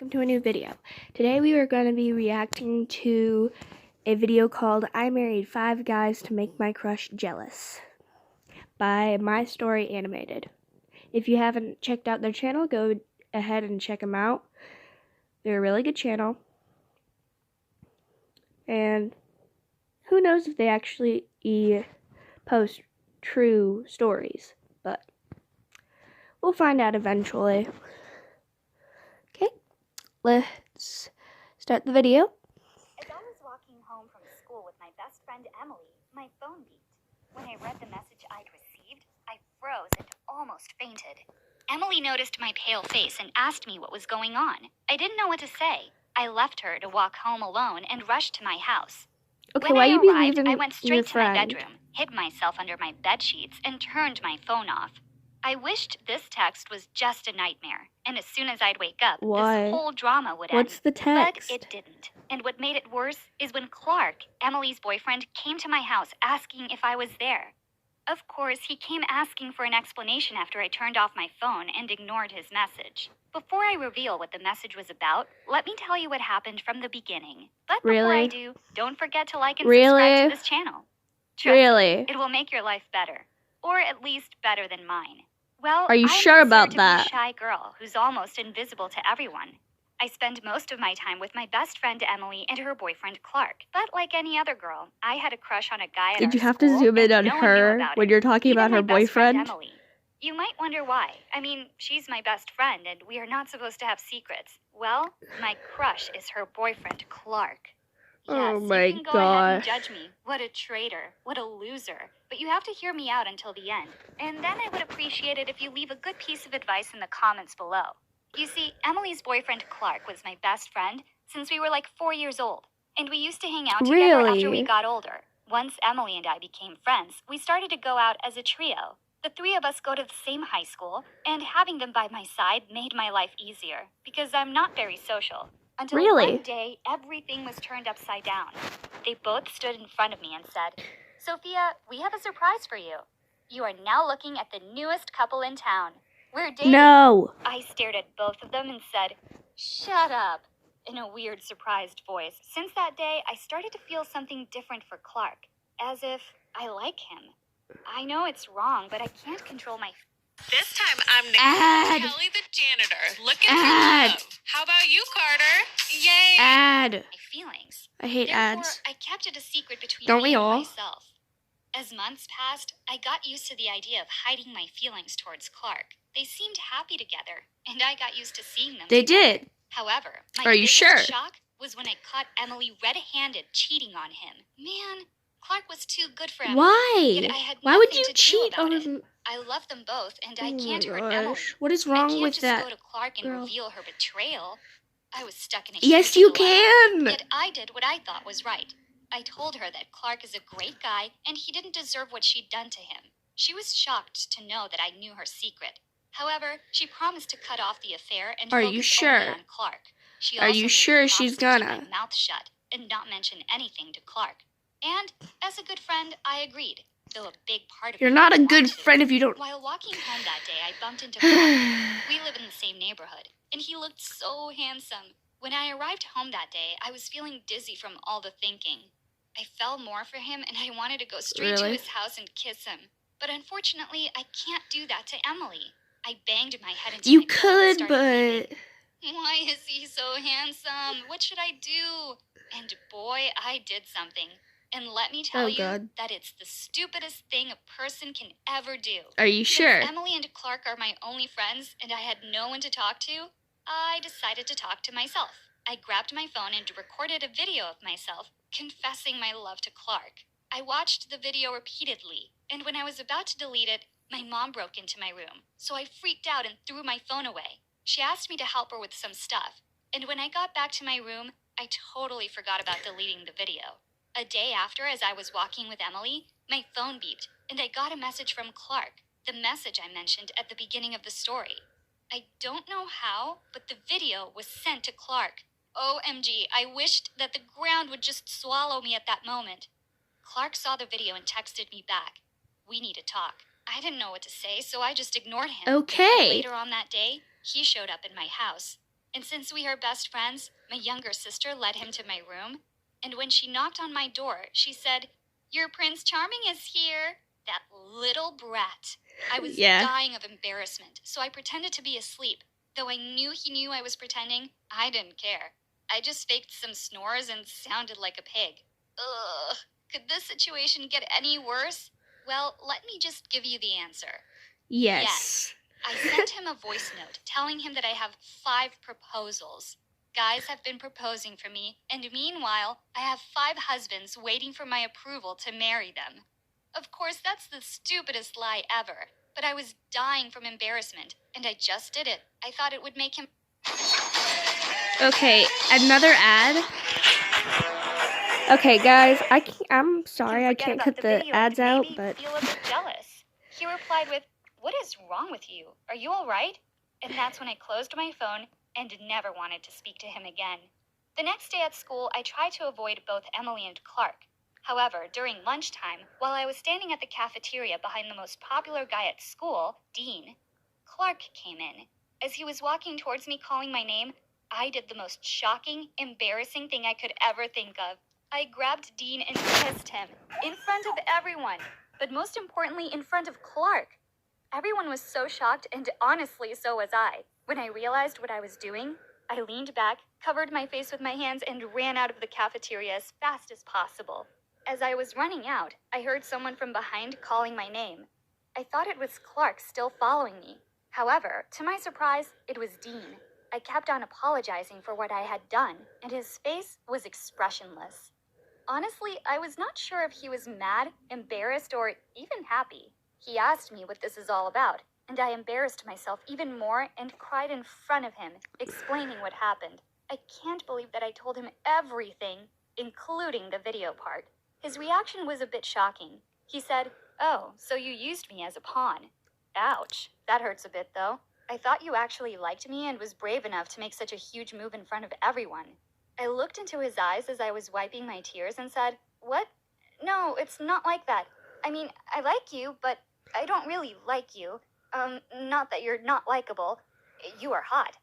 welcome to a new video. Today we are going to be reacting to a video called I Married 5 Guys to Make My Crush Jealous by My Story Animated. If you haven't checked out their channel, go ahead and check them out. They're a really good channel. And who knows if they actually post true stories, but we'll find out eventually. Okay, let's start the video. As I was walking home from school with my best friend Emily, my phone beeped. When I read the message I'd received, I froze and almost fainted. Emily noticed my pale face and asked me what was going on. I didn't know what to say. I left her to walk home alone and rushed to my house. Okay, When why I you be arrived, leaving I went straight your to my friend? bedroom, hid myself under my bed sheets, and turned my phone off. I wished this text was just a nightmare, and as soon as I'd wake up, Why? this whole drama would end. What's the text? But it didn't. And what made it worse is when Clark, Emily's boyfriend, came to my house asking if I was there. Of course, he came asking for an explanation after I turned off my phone and ignored his message. Before I reveal what the message was about, let me tell you what happened from the beginning. But before I do, don't forget to like and subscribe to this channel. Trust me, it will make your life better. Or at least better than mine. Well, Are you sure about that? I'm a shy girl who's almost invisible to everyone. I spend most of my time with my best friend Emily and her boyfriend Clark. But like any other girl, I had a crush on a guy at our school. Did you have to zoom in on her when you're talking about her boyfriend? Emily. You might wonder why. I mean, she's my best friend and we are not supposed to have secrets. Well, my crush is her boyfriend Clark. Oh Yes, my you can go ahead and gosh. judge me. What a traitor. What a loser. But you have to hear me out until the end. And then I would appreciate it if you leave a good piece of advice in the comments below. You see, Emily's boyfriend Clark was my best friend since we were like 4 years old. And we used to hang out together after we got older. Once Emily and I became friends, we started to go out as a trio. The three of us go to the same high school, and having them by my side made my life easier, because I'm not very social. Until one day, everything was turned upside down. They both stood in front of me and said, "Sophia, we have a surprise for you. You are now looking at the newest couple in town. We're dating." No. I stared at both of them and said, "Shut up," in a weird, surprised voice. Since that day, I started to feel something different for Clark, as if I like him. I know it's wrong, but I can't control my... This time I'm Nicole Kelly, the janitor, looking for love. How about you, Carter? Yay! My feelings. I hate ads. I kept it a secret between Don't me we and all? myself. As months passed, I got used to the idea of hiding my feelings towards Clark. They seemed happy together, and I got used to seeing them They together. did. However, my Are you biggest sure? shock was when I caught Emily red-handed cheating on him. Man, Clark was too good for Emily. Why? Yet I had Why would nothing you to do cheat about on it. him? I love them both, and I Oh can't my hurt Emily. gosh. What is I wrong can't with just that? go to Clark and girl? reveal her betrayal. I was stuck in a Yes, huge you dilemma. can. Yet I did what I thought was right. I told her that Clark is a great guy and he didn't deserve what she'd done to him. She was shocked to know that I knew her secret. However, she promised to cut off the affair and Are focus you sure? only on Clark. She Are also you made sure me she's promise to gonna? keep my mouth shut and not mention anything to Clark. And as a good friend, I agreed. Though a big part of You're me not a didn't good want to. friend if you don't. While walking home that day, I bumped into Clark. We live in the same neighborhood, and he looked so handsome. When I arrived home that day, I was feeling dizzy from all the thinking. I fell more for him, and I wanted to go straight to his house and kiss him. But unfortunately, I can't do that to Emily. I banged my head into You my pillow and could, started but thinking, why is he so handsome? What should I do? And boy, I did something. And let me tell you that it's the stupidest thing a person can ever do. Are you sure? Since Emily and Clark are my only friends and I had no one to talk to, I decided to talk to myself. I grabbed my phone and recorded a video of myself confessing my love to Clark. I watched the video repeatedly, and when I was about to delete it, my mom broke into my room. So I freaked out and threw my phone away. She asked me to help her with some stuff, and when I got back to my room, I totally forgot about deleting the video. A day after, as I was walking with Emily, my phone beeped, and I got a message from Clark, the message I mentioned at the beginning of the story. I don't know how, but the video was sent to Clark. OMG, I wished that the ground would just swallow me at that moment. Clark saw the video and texted me back. We need to talk. I didn't know what to say, so I just ignored him. Okay. Later on that day, he showed up in my house. And since we are best friends, my younger sister led him to my room. And when she knocked on my door, she said, "Your Prince Charming is here." That little brat. I was dying of embarrassment, so I pretended to be asleep. Though I knew he knew I was pretending, I didn't care. I just faked some snores and sounded like a pig. Ugh, could this situation get any worse? Well, let me just give you the answer. Yes. I sent him a voice note telling him that I have 5 proposals. Guys have been proposing for me, and meanwhile, I have 5 husbands waiting for my approval to marry them. Of course, that's the stupidest lie ever, but I was dying from embarrassment, and I just did it. I thought it would make him... Okay, another ad. Okay, guys, I'm sorry I can't cut the ads out, but... feel a bit jealous. He replied with, "What is wrong with you? Are you all right?" And that's when I closed my phone and never wanted to speak to him again. The next day at school, I tried to avoid both Emily and Clark. However, during lunchtime, while I was standing at the cafeteria behind the most popular guy at school, Dean, Clark came in. As he was walking towards me calling my name, I did the most shocking, embarrassing thing I could ever think of. I grabbed Dean and kissed him, in front of everyone, but most importantly, in front of Clark. Everyone was so shocked, and honestly, so was I. When I realized what I was doing, I leaned back, covered my face with my hands, and ran out of the cafeteria as fast as possible. As I was running out, I heard someone from behind calling my name. I thought it was Clark still following me. However, to my surprise, it was Dean. I kept on apologizing for what I had done, and his face was expressionless. Honestly, I was not sure if he was mad, embarrassed, or even happy. He asked me what this is all about, and I embarrassed myself even more and cried in front of him, explaining what happened. I can't believe that I told him everything, including the video part. His reaction was a bit shocking. He said, "Oh, so you used me as a pawn." Ouch, that hurts a bit though. I thought you actually liked me and was brave enough to make such a huge move in front of everyone. I looked into his eyes as I was wiping my tears and said, "What? No, it's not like that. I mean, I like you, but I don't really like you. Not that you're not likable. You are hot.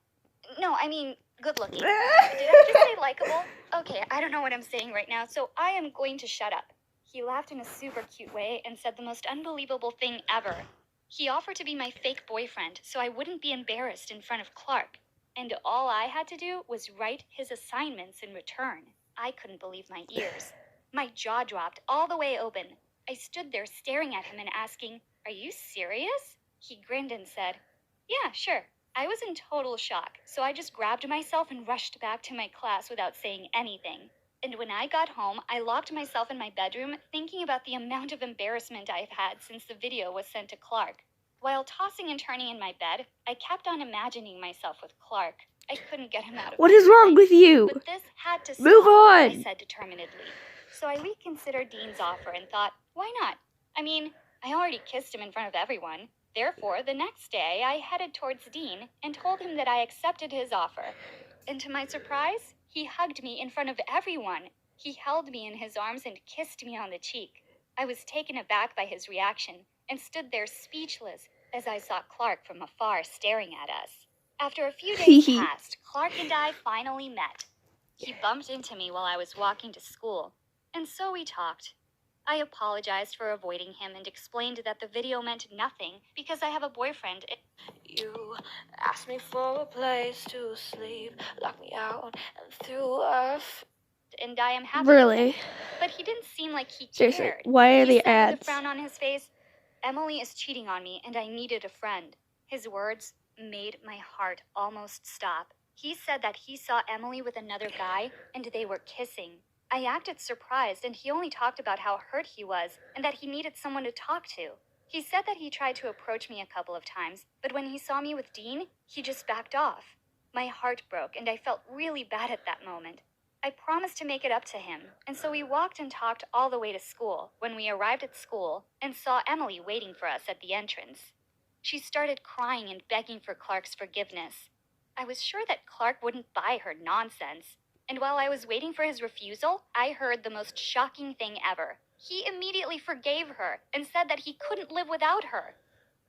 No, I mean, good looking." Did I just say likable? Okay, I don't know what I'm saying right now, so I am going to shut up. He laughed in a super cute way and said the most unbelievable thing ever. He offered to be my fake boyfriend so I wouldn't be embarrassed in front of Clark. And all I had to do was write his assignments in return. I couldn't believe my ears. My jaw dropped all the way open. I stood there staring at him and asking, "Are you serious?" He grinned and said, "Yeah, sure." I was in total shock, so I just grabbed myself and rushed back to my class without saying anything. And when I got home, I locked myself in my bedroom, thinking about the amount of embarrassment I've had since the video was sent to Clark. While tossing and turning in my bed, I kept on imagining myself with Clark. I couldn't get him out of What my is wrong mind. with you? But this had to stop, Move on! I said determinedly. So I reconsidered Dean's offer and thought, why not? I mean, I already kissed him in front of everyone. Therefore, the next day, I headed towards Dean and told him that I accepted his offer. And to my surprise, he hugged me in front of everyone. He held me in his arms and kissed me on the cheek. I was taken aback by his reaction and stood there speechless as I saw Clark from afar staring at us. After a few days passed, Clark and I finally met. He bumped into me while I was walking to school, and so we talked. I apologized for avoiding him and explained that the video meant nothing because I have a boyfriend. You asked me for a place to sleep, locked me out and threw off. And I am happy with Really? him. But he didn't seem like he cared. Seriously, why are He the said with ads? a frown on his face, "Emily is cheating on me and I needed a friend." His words made my heart almost stop. He said that he saw Emily with another guy and they were kissing. I acted surprised and he only talked about how hurt he was and that he needed someone to talk to. He said that he tried to approach me a couple of times, but when he saw me with Dean, he just backed off. My heart broke and I felt really bad at that moment. I promised to make it up to him, and so we walked and talked all the way to school when we arrived at school and saw Emily waiting for us at the entrance. She started crying and begging for Clark's forgiveness. I was sure that Clark wouldn't buy her nonsense, and while I was waiting for his refusal, I heard the most shocking thing ever. He immediately forgave her and said that he couldn't live without her.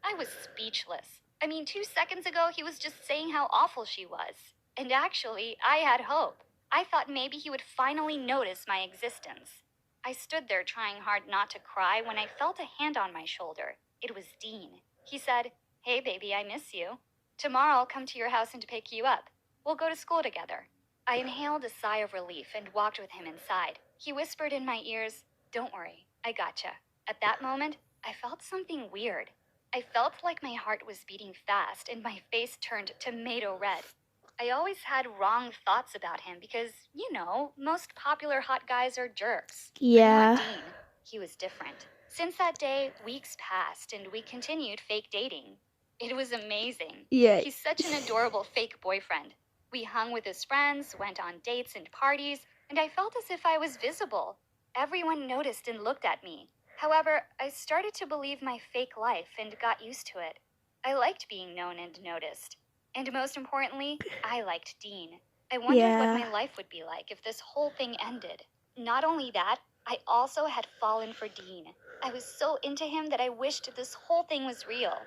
I was speechless. I mean, 2 seconds ago, he was just saying how awful she was. And actually, I had hope. I thought maybe he would finally notice my existence. I stood there trying hard not to cry when I felt a hand on my shoulder. It was Dean. He said, "Hey baby, I miss you. Tomorrow I'll come to your house and pick you up. We'll go to school together." I inhaled a sigh of relief and walked with him inside. He whispered in my ears, "Don't worry, I gotcha." At that moment, I felt something weird. I felt like my heart was beating fast and my face turned tomato red. I always had wrong thoughts about him because, most popular hot guys are jerks. Yeah. But not Dean. He was different. Since that day, weeks passed and we continued fake dating. It was amazing. Yeah. He's such an adorable fake boyfriend. We hung with his friends, went on dates and parties, and I felt as if I was visible. Everyone noticed and looked at me. However, I started to believe my fake life and got used to it. I liked being known and noticed. And most importantly, I liked Dean. I wondered what my life would be like if this whole thing ended. Not only that, I also had fallen for Dean. I was so into him that I wished this whole thing was real.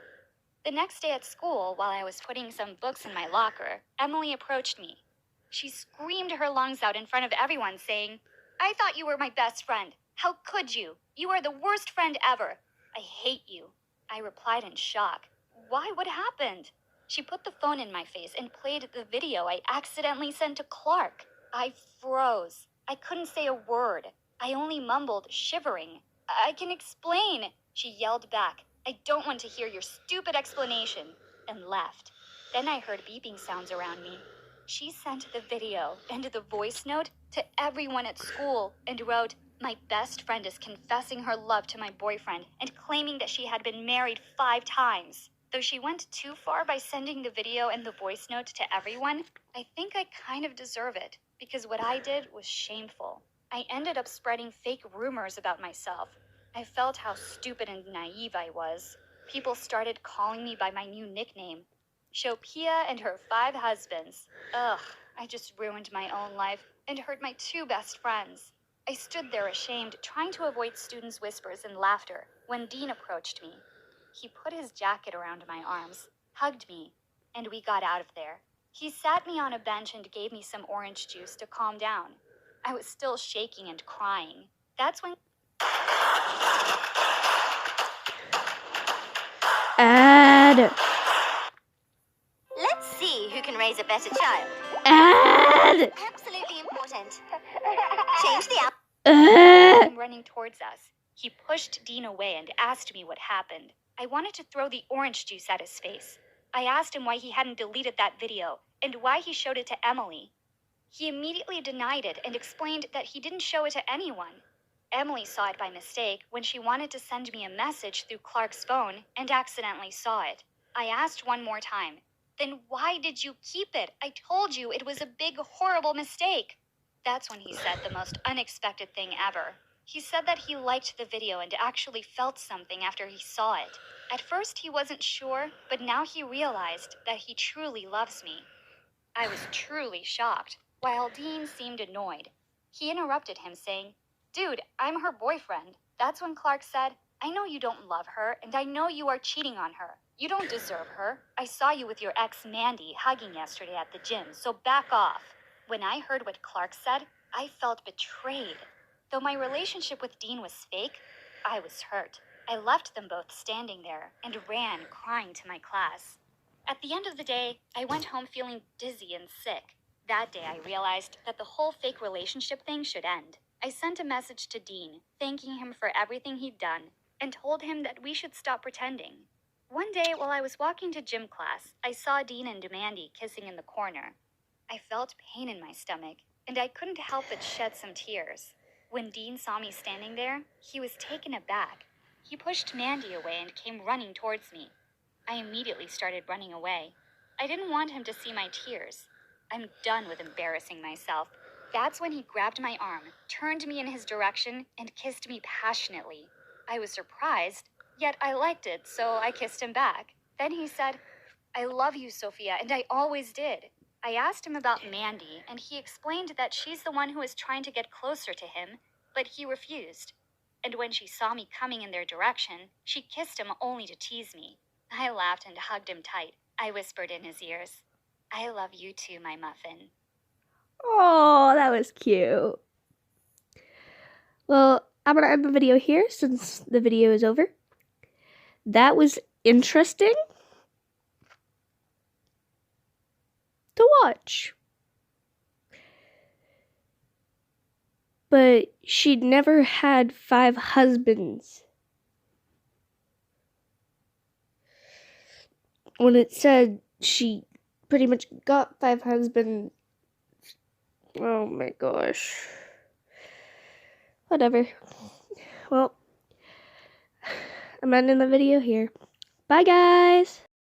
The next day at school, while I was putting some books in my locker, Emily approached me. She screamed her lungs out in front of everyone, saying, "I thought you were my best friend. How could you? You are the worst friend ever. I hate you." I replied in shock. "Why? What happened?" She put the phone in my face and played the video I accidentally sent to Clark. I froze. I couldn't say a word. I only mumbled, shivering. "I can explain," she yelled back. "I don't want to hear your stupid explanation," and left. Then I heard beeping sounds around me. She sent the video and the voice note to everyone at school and wrote, "My best friend is confessing her love to my boyfriend and claiming that she had been married 5 times. Though she went too far by sending the video and the voice note to everyone, I think I kind of deserve it, because what I did was shameful. I ended up spreading fake rumors about myself. I felt how stupid and naive I was. People started calling me by my new nickname, Shopia and her 5 husbands. Ugh, I just ruined my own life and hurt my 2 best friends. I stood there ashamed, trying to avoid students' whispers and laughter, when Dean approached me. He put his jacket around my arms, hugged me, and we got out of there. He sat me on a bench and gave me some orange juice to calm down. I was still shaking and crying. That's when... Ad. Let's see who can raise a better child. Ad. Absolutely important. Change the app. Came running towards us. He pushed Dean away and asked me what happened. I wanted to throw the orange juice at his face. I asked him why he hadn't deleted that video and why he showed it to Emily. He immediately denied it and explained that he didn't show it to anyone. Emily saw it by mistake when she wanted to send me a message through Clark's phone and accidentally saw it. I asked one more time, "Then why did you keep it? I told you it was a big, horrible mistake." That's when he said the most unexpected thing ever. He said that he liked the video and actually felt something after he saw it. At first he wasn't sure, but now he realized that he truly loves me. I was truly shocked, while Dean seemed annoyed. He interrupted him, saying, "Dude, I'm her boyfriend." That's when Clark said, "I know you don't love her, and I know you are cheating on her. You don't deserve her. I saw you with your ex Mandy hugging yesterday at the gym, so back off." When I heard what Clark said, I felt betrayed. Though my relationship with Dean was fake, I was hurt. I left them both standing there and ran crying to my class. At the end of the day, I went home feeling dizzy and sick. That day I realized that the whole fake relationship thing should end. I sent a message to Dean, thanking him for everything he'd done, and told him that we should stop pretending. One day, while I was walking to gym class, I saw Dean and Mandy kissing in the corner. I felt pain in my stomach, and I couldn't help but shed some tears. When Dean saw me standing there, he was taken aback. He pushed Mandy away and came running towards me. I immediately started running away. I didn't want him to see my tears. I'm done with embarrassing myself. That's when he grabbed my arm, turned me in his direction, and kissed me passionately. I was surprised, yet I liked it, so I kissed him back. Then he said, "I love you, Sophia, and I always did." I asked him about Mandy, and he explained that she's the one who was trying to get closer to him, but he refused. And when she saw me coming in their direction, she kissed him only to tease me. I laughed and hugged him tight. I whispered in his ears, I love you too, my muffin. Oh, that was cute. Well, I'm going to end the video here since the video is over. That was interesting to watch. But she'd never had 5 husbands. When it said she pretty much got 5 husbands, oh my gosh. Whatever. Well, I'm ending the video here. Bye, guys!